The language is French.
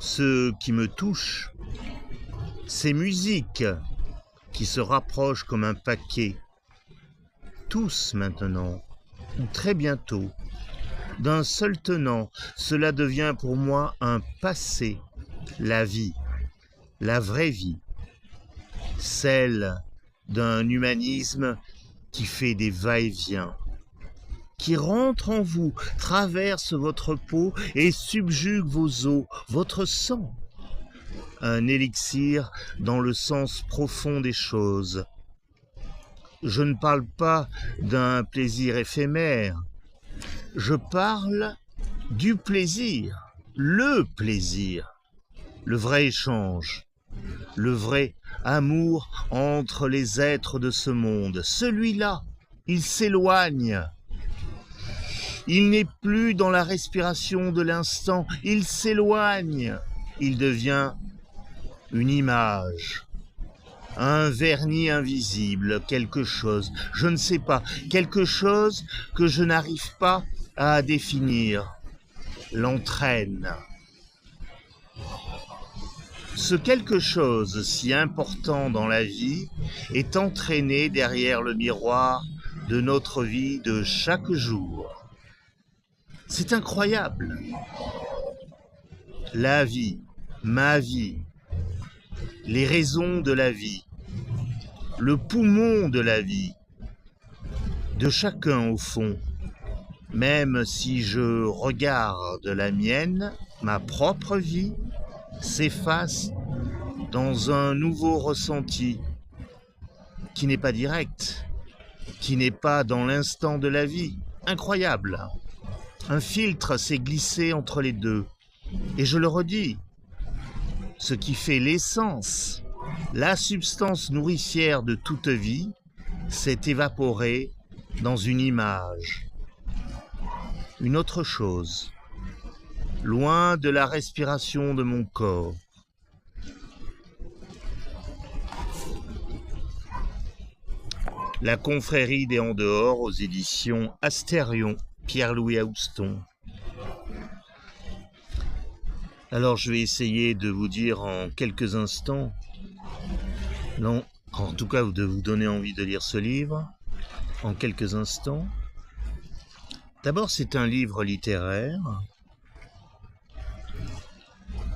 Ce qui me touche, ces musiques qui se rapprochent comme un paquet, tous maintenant, ou très bientôt, d'un seul tenant, cela devient pour moi un passé, la vie, la vraie vie, celle d'un humanisme qui fait des va-et-vient, qui rentre en vous, traverse votre peau et subjugue vos os, votre sang. Un élixir dans le sens profond des choses. Je ne parle pas d'un plaisir éphémère, je parle du plaisir, le vrai échange, le vrai amour entre les êtres de ce monde. Celui-là, il s'éloigne. Il n'est plus dans la respiration de l'instant, il s'éloigne. Il devient une image, un vernis invisible, quelque chose, je ne sais pas, quelque chose que je n'arrive pas à définir, l'entraîne. Ce quelque chose si important dans la vie est entraîné derrière le miroir de notre vie de chaque jour. C'est incroyable. La vie, ma vie, les raisons de la vie, le poumon de la vie, de chacun au fond, même si je regarde la mienne, ma propre vie, s'efface dans un nouveau ressenti qui n'est pas direct, qui n'est pas dans l'instant de la vie. Incroyable. Un filtre s'est glissé entre les deux. Et je le redis, ce qui fait l'essence, la substance nourricière de toute vie, s'est évaporé dans une image, une autre chose, loin de la respiration de mon corps. La confrérie des En dehors aux éditions Astérion, Pierre-Louis Houston. Alors je vais essayer de vous dire en quelques instants, non, en tout cas de vous donner envie de lire ce livre, en quelques instants. D'abord c'est un livre littéraire,